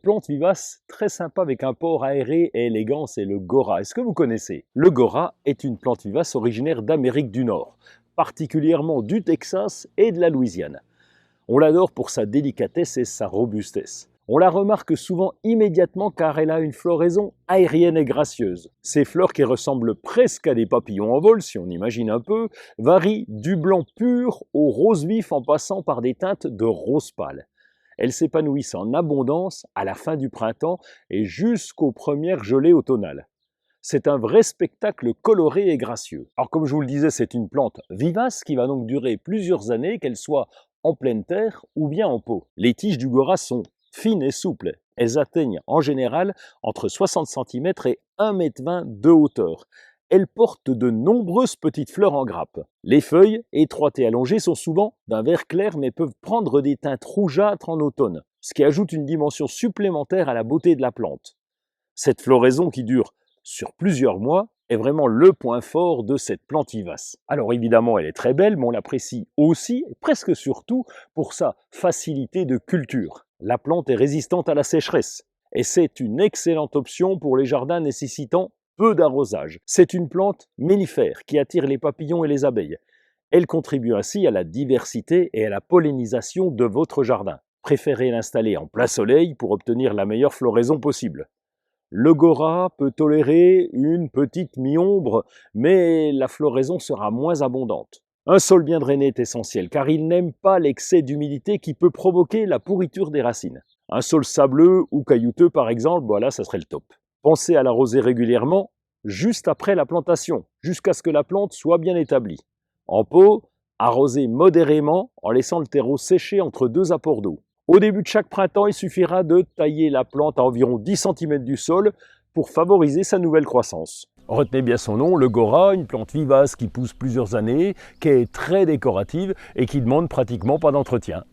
plante vivace très sympa avec un port aéré et élégant, c'est le Gora. Est-ce que vous connaissez? Le Gora est une plante vivace originaire d'Amérique du Nord, particulièrement du Texas et de la Louisiane. On l'adore pour sa délicatesse et sa robustesse. On la remarque souvent immédiatement car elle a une floraison aérienne et gracieuse. Ces fleurs qui ressemblent presque à des papillons en vol, si on imagine un peu, varient du blanc pur au rose vif en passant par des teintes de rose pâle. Elles s'épanouissent en abondance à la fin du printemps et jusqu'aux premières gelées automnales. C'est un vrai spectacle coloré et gracieux. Alors comme je vous le disais, c'est une plante vivace qui va donc durer plusieurs années, qu'elle soit en pleine terre ou bien en pot. Les tiges du Gora sont fines et souples. Elles atteignent en général entre 60 cm et 1,20 m de hauteur. Elles portent de nombreuses petites fleurs en grappe. Les feuilles, étroites et allongées, sont souvent d'un vert clair mais peuvent prendre des teintes rougeâtres en automne, ce qui ajoute une dimension supplémentaire à la beauté de la plante. Cette floraison qui dure sur plusieurs mois est vraiment le point fort de cette plante vivace. Alors évidemment, elle est très belle, mais on l'apprécie aussi, et presque surtout, pour sa facilité de culture. La plante est résistante à la sécheresse, et c'est une excellente option pour les jardins nécessitant peu d'arrosage. C'est une plante mellifère qui attire les papillons et les abeilles. Elle contribue ainsi à la diversité et à la pollinisation de votre jardin. Préférez l'installer en plein soleil pour obtenir la meilleure floraison possible. Le Gora peut tolérer une petite mi-ombre, mais la floraison sera moins abondante. Un sol bien drainé est essentiel, car il n'aime pas l'excès d'humidité qui peut provoquer la pourriture des racines. Un sol sableux ou caillouteux, par exemple, voilà, ça serait le top. Pensez à l'arroser régulièrement, juste après la plantation, jusqu'à ce que la plante soit bien établie. En pot, arrosez modérément en laissant le terreau sécher entre deux apports d'eau. Au début de chaque printemps, il suffira de tailler la plante à environ 10 cm du sol pour favoriser sa nouvelle croissance. Retenez bien son nom, le Gora, une plante vivace qui pousse plusieurs années, qui est très décorative et qui demande pratiquement pas d'entretien.